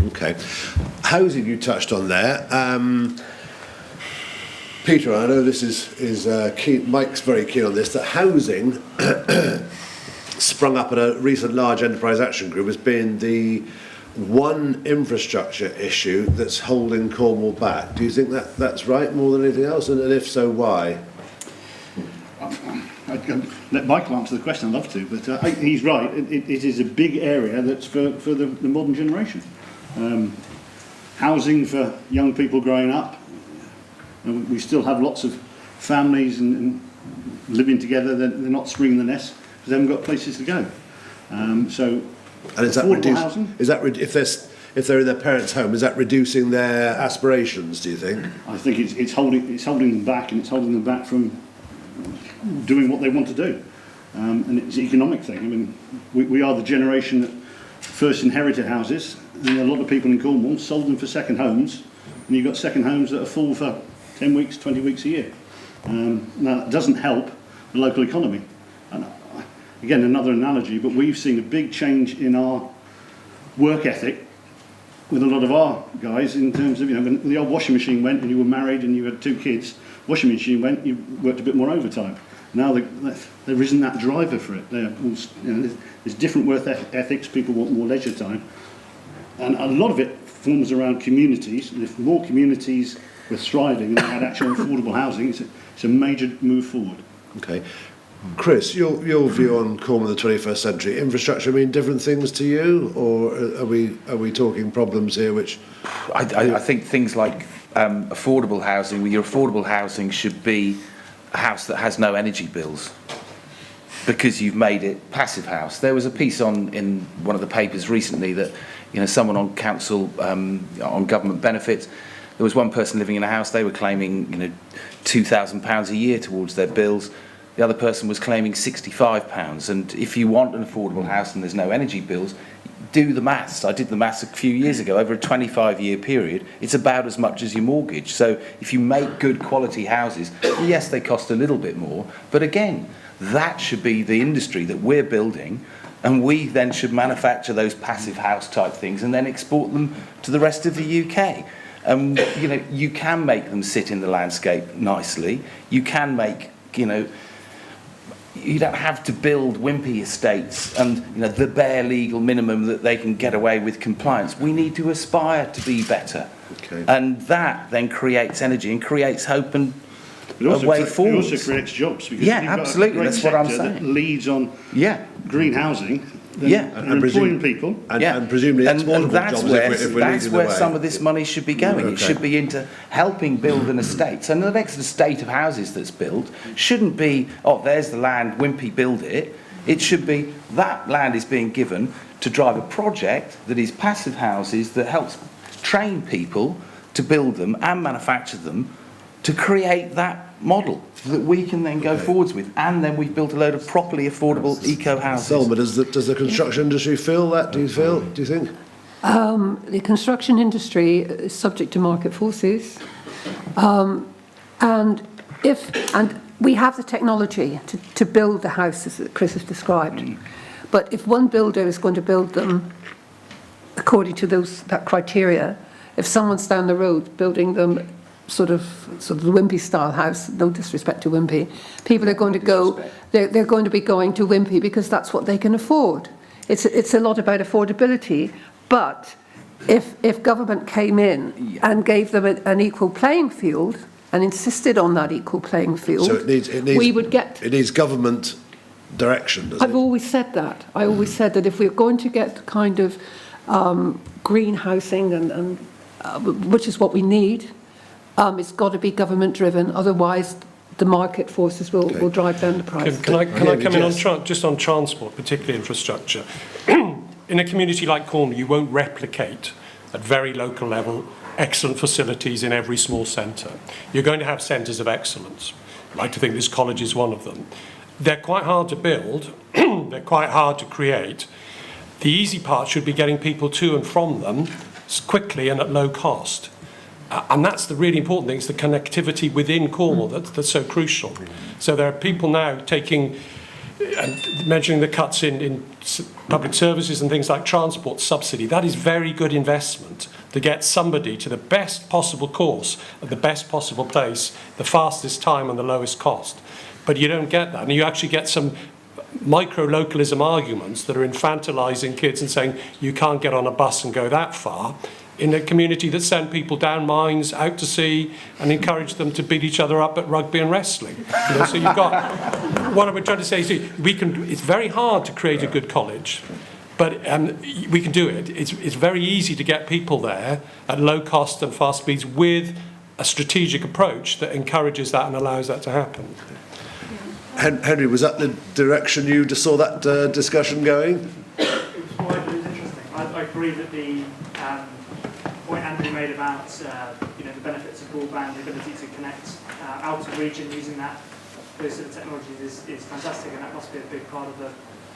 Okay. Housing you touched on there. Peter, I know this is keen, Mike's very keen on this, that housing sprung up at a recent large enterprise action group as being the one infrastructure issue that's holding Cornwall back. Do you think that's right more than anything else? And if so, why? I can let Michael answer the question, I'd love to, but he's right. It is a big area that's for the modern generation. Housing for young people growing up. And we still have lots of families and living together. They're not stringing the nest because they haven't got places to go. So, and is that housing? Is that if they're in their parents' home, is that reducing their aspirations? Do you think? I think it's holding them back, and it's holding them back from doing what they want to do. And it's an economic thing. I mean, we are the generation that first inherited houses, and a lot of people in Cornwall sold them for second homes, and you've got second homes that are full for 10 weeks, 20 weeks a year. Now, that doesn't help the local economy. And again, another analogy, but we've seen a big change in our work ethic with a lot of our guys in terms of, when the old washing machine went and you were married and you had 2 kids, washing machine went, you worked a bit more overtime. Now there isn't that driver for it. There's different work ethics, people want more leisure time. And a lot of it forms around communities, and if more communities were thriving and they had actual affordable housing, it's a major move forward. Okay. Chris, your view on Cornwall in the 21st century, infrastructure mean different things to you, or are we talking problems here which... I think things like affordable housing, your affordable housing should be a house that has no energy bills because you've made it passive house. There was a piece in one of the papers recently that someone on council on government benefits, there was one person living in a house, they were claiming £2,000 a year towards their bills. The other person was claiming £65. And if you want an affordable house and there's no energy bills, do the maths. I did the maths a few years ago. Over a 25-year period, it's about as much as your mortgage. So if you make good quality houses, yes, they cost a little bit more. But again, that should be the industry that we're building. And we then should manufacture those passive house type things and then export them to the rest of the UK. You can make them sit in the landscape nicely. You can make, you don't have to build wimpy estates and the bare legal minimum that they can get away with compliance. We need to aspire to be better. Okay. And that then creates energy and creates hope and a way forward. It also creates jobs. Because absolutely. That's what I'm saying. That leads on green housing. And employing people. And presumably exportable jobs that's where some of this money should be going. Okay. It should be into helping build an estate. So the next estate of houses that's built shouldn't be, there's the land, Wimpy, build it. It should be that land is being given to drive a project that is passive houses that helps train people to build them and manufacture them to create that model that we can then go forwards with, and then we've built a load of properly affordable eco houses. Selma, does the construction industry feel that? Do you think? The construction industry is subject to market forces, and we have the technology to build the houses that Chris has described. But if one builder is going to build them according to that criteria, if someone's down the road building them sort of the Wimpy style house, no disrespect to Wimpy, people are going to go, they're going to be going to Wimpy because that's what they can afford. It's a lot about affordability, but if government came in and gave them an equal playing field and insisted on that equal playing field, so it needs government direction, doesn't it? I've always said that. I always said that if we're going to get kind of green housing and which is what we need, it's got to be government driven, otherwise the market forces will drive down the price. Can I come in on just on transport, particularly infrastructure? In a community like Cornwall, you won't replicate at very local level excellent facilities in every small centre. You're going to have centres of excellence. I'd like to think this college is one of them. They're quite hard to build, they're quite hard to create. The easy part should be getting people to and from them quickly and at low cost. And that's the really important thing, it's the connectivity within Cornwall that's so crucial. So there are people now taking and mentioning the cuts in public services and things like transport subsidy, that is very good investment to get somebody to the best possible course at the best possible place, the fastest time and the lowest cost. But you don't get that, and you actually get some micro-localism arguments that are infantilizing kids and saying you can't get on a bus and go that far, in a community that sent people down mines, out to sea, and encouraged them to beat each other up at rugby and wrestling. You know, so you've got, what we're trying to say is it's very hard to create a good college, but we can do it. It's very easy to get people there at low cost and fast speeds with a strategic approach that encourages that and allows that to happen. Henry, was that the direction you just saw that discussion going? It was interesting. I agree that the point Andrew made about the benefits of broadband, the ability to connect out of region using those sort of technologies is fantastic, and that must be a big part of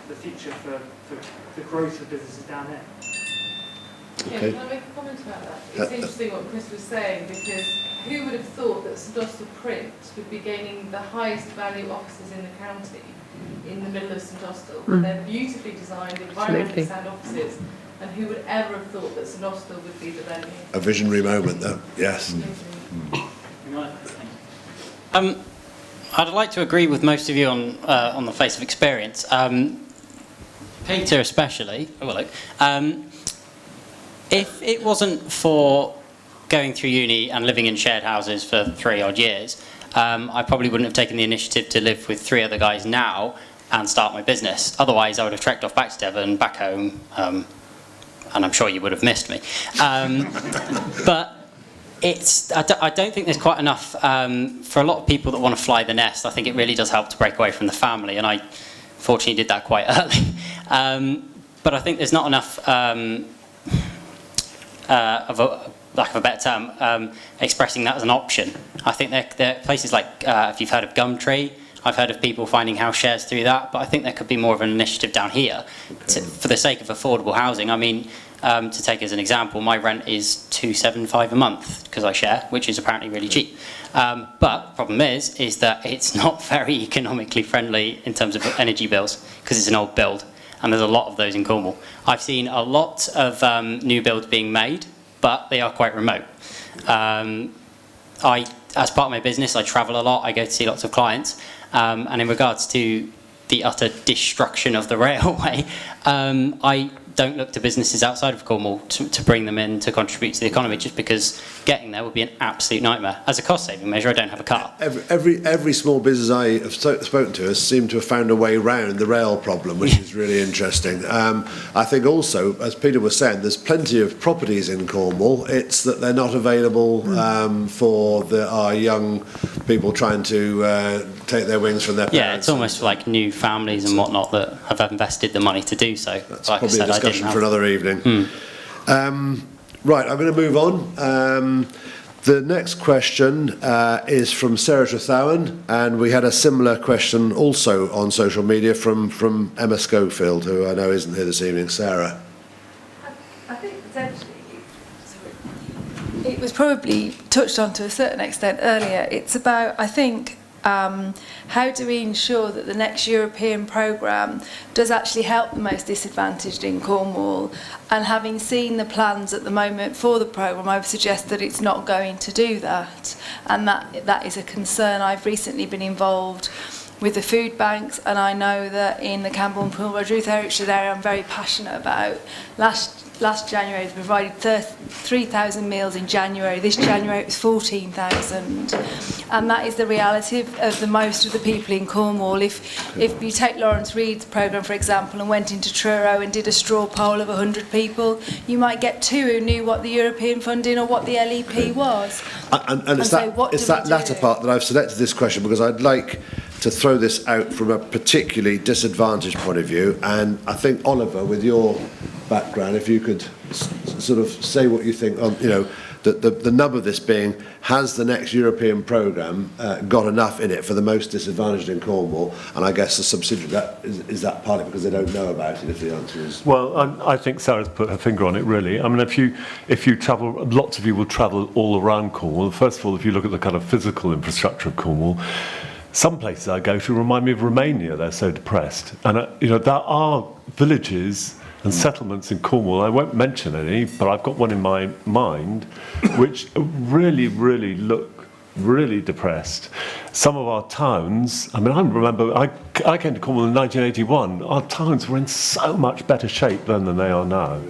the future for the growth of businesses down here. Okay. Yeah, can I make a comment about that? It's interesting what Chris was saying, because who would have thought that St Austell Print would be gaining the highest value offices in the county in the middle of St Austell? They're beautifully designed, environmentally sound offices, and who would ever have thought that St Austell would be the venue? A visionary moment, though. Yes. I'd like to agree with most of you on the face of experience. Peter especially, if it wasn't for going through uni and living in shared houses for 3 odd years, I probably wouldn't have taken the initiative to live with 3 other guys now and start my business. Otherwise, I would have trekked off back to Devon, back home, and I'm sure you would have missed me. But I don't think there's quite enough for a lot of people that want to fly the nest. I think it really does help to break away from the family, and I fortunately did that quite early. But I think there's not enough lack of a better term, expressing that as an option. I think there are places like, if you've heard of Gumtree, I've heard of people finding house shares through that, but I think there could be more of an initiative down here for the sake of affordable housing. I mean, to take as an example, my rent is £275 a month because I share, which is apparently really cheap. But the problem is that it's not very economically friendly in terms of energy bills because it's an old build, and there's a lot of those in Cornwall. I've seen a lot of new builds being made, but they are quite remote. As part of my business, I travel a lot, I go to see lots of clients, and in regards to the utter destruction of the railway, I don't look to businesses outside of Cornwall to bring them in to contribute to the economy, just because getting there would be an absolute nightmare. As a cost-saving measure, I don't have a car. Every small business I have spoken to has seemed to have found a way around the rail problem, which is really interesting. I think also, as Peter was saying, there's plenty of properties in Cornwall. It's that they're not available for our young people trying to take their wings from their parents. Yeah, it's almost like new families and whatnot that have invested the money to do so. That's like probably a discussion for another evening. Right, I'm going to move on. The next question is from Sarah Trethowan, and we had a similar question also on social media from Emma Schofield, who I know isn't here this evening. Sarah. I think potentially it was probably touched on to a certain extent earlier. It's about, I think, how do we ensure that the next European programme does actually help the most disadvantaged in Cornwall? And having seen the plans at the moment for the programme, I would suggest that it's not going to do that. And that is a concern. I've recently been involved with the food banks, and I know that in the Campbell and Poole Road Ruth Ericshire area I'm very passionate about. Last January they provided 3,000 meals in January. This January it was 14,000. And that is the reality of the most of the people in Cornwall. If you take Lawrence Reed's programme, for example, and went into Truro and did a straw poll of 100 people, you might get 2 who knew what the European funding or what the LEP was. And it's that latter part that I've selected this question because I'd like to throw this out from a particularly disadvantaged point of view. And I think, Oliver, with your background, if you could sort of say what you think on, the nub of this being, has the next European programme got enough in it for the most disadvantaged in Cornwall? And I guess the subsidiary that is that partly because they don't know about it, if the answer is... Well, I think Sarah's put her finger on it, really. I mean, if you travel, lots of you will travel all around Cornwall. First of all, if you look at the kind of physical infrastructure of Cornwall, some places I go to remind me of Romania. They're so depressed. And, there are villages and settlements in Cornwall, I won't mention any, but I've got one in my mind, which really, really look really depressed. Some of our towns, I remember, I came to Cornwall in 1981, our towns were in so much better shape then than they are now.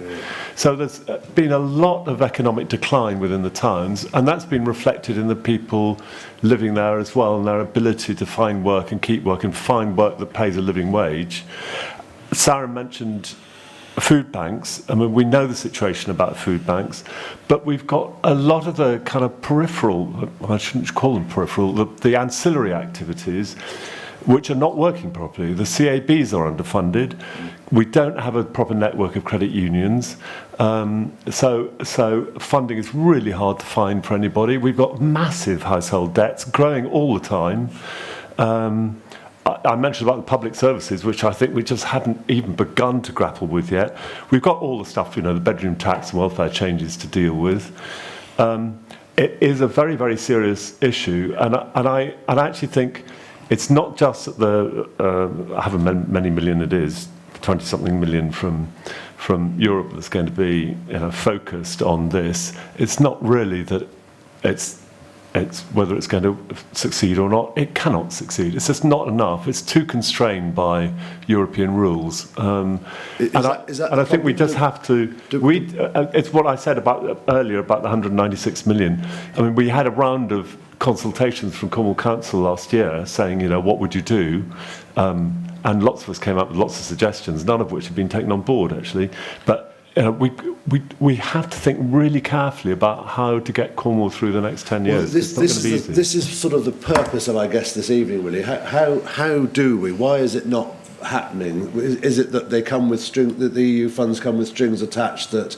So there's been a lot of economic decline within the towns, and that's been reflected in the people living there as well, and their ability to find work and keep work and find work that pays a living wage. Sarah mentioned food banks. We know the situation about food banks, but we've got a lot of the kind of peripheral, I shouldn't call them peripheral, the ancillary activities, which are not working properly. The CABs are underfunded. We don't have a proper network of credit unions. So funding is really hard to find for anybody. We've got massive household debts growing all the time. I mentioned about the public services, which I think we just haven't even begun to grapple with yet. We've got all the stuff, the bedroom tax and welfare changes to deal with. It is a very, very serious issue, and I actually think it's not just that however many million it is, 20-something million from Europe that's going to be focused on this. It's not really that it's whether it's going to succeed or not. It cannot succeed. It's just not enough. It's too constrained by European rules. And I think we just have to. It's what I said earlier about the 196 million. We had a round of consultations from Cornwall Council last year saying, what would you do? And lots of us came up with lots of suggestions, none of which have been taken on board actually. But we have to think really carefully about how to get Cornwall through the next 10 years. This is sort of the purpose of, I guess, this evening, really. How do we? Why is it not happening? Is it that they come with that the EU funds come with strings attached that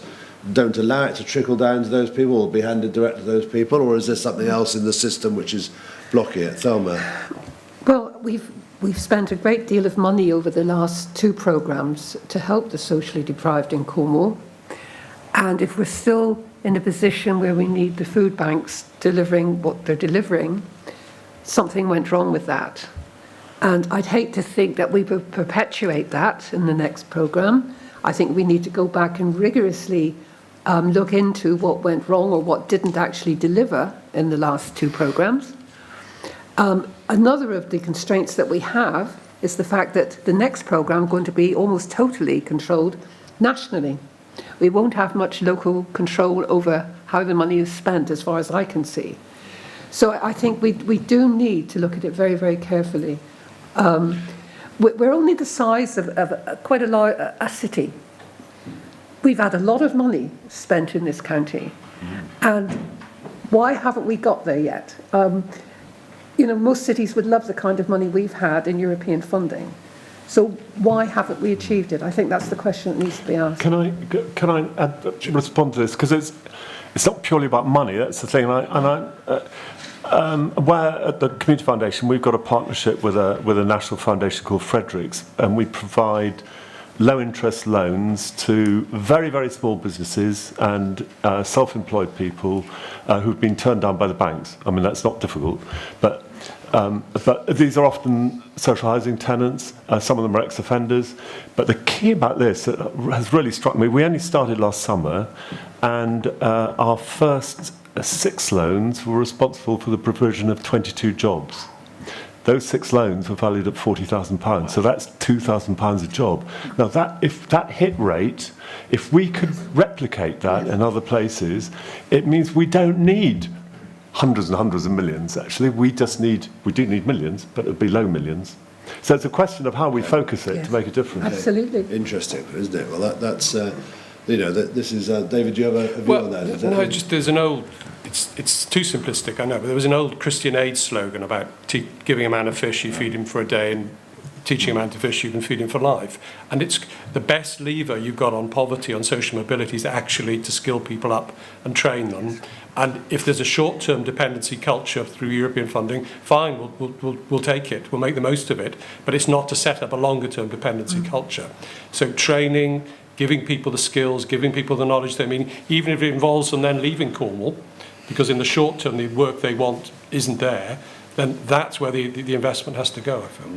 don't allow it to trickle down to those people or be handed direct to those people, or is there something else in the system which is blocking it? Thelma? Well, we've spent a great deal of money over the last 2 programmes to help the socially deprived in Cornwall. And if we're still in a position where we need the food banks delivering what they're delivering, something went wrong with that. And I'd hate to think that we would perpetuate that in the next programme. I think we need to go back and rigorously look into what went wrong or what didn't actually deliver in the last 2 programmes. Another of the constraints that we have is the fact that the next programme is going to be almost totally controlled nationally. We won't have much local control over how the money is spent, as far as I can see. So I think we do need to look at it very, very carefully. We're only the size of quite a city. We've had a lot of money spent in this county. And why haven't we got there yet? Most cities would love the kind of money we've had in European funding. So why haven't we achieved it? I think that's the question that needs to be asked. Can I respond to this? Because it's not purely about money. That's the thing. Where at the Community Foundation, we've got a partnership with a national foundation called Fredericks, and we provide low-interest loans to very, very small businesses and self-employed people who've been turned down by the banks. That's not difficult, but these are often social housing tenants. Some of them are ex-offenders. But the key about this that has really struck me, we only started last summer, and our first 6 loans were responsible for the provision of 22 jobs. Those 6 loans were valued at £40,000, so that's £2,000 a job. Now, if that hit rate, if we could replicate that in other places, it means we don't need hundreds and hundreds of millions, actually. We do need millions, but it would be low millions. So it's a question of how we focus it to make a difference. Absolutely. Interesting, isn't it? Well, that's this is David. Do you have a view on that? No, just there's an old. It's too simplistic, I know, but there was an old Christian Aid slogan about giving a man a fish, you feed him for a day, and teaching a man to fish, you can feed him for life. And it's the best lever you've got on poverty, on social mobility, is actually to skill people up and train them. And if there's a short-term dependency culture through European funding, fine, we'll take it, we'll make the most of it, but it's not to set up a longer-term dependency culture. So training, giving people the skills, giving people the knowledge they mean, even if it involves them then leaving Cornwall, because in the short term the work they want isn't there, then that's where the investment has to go, I feel.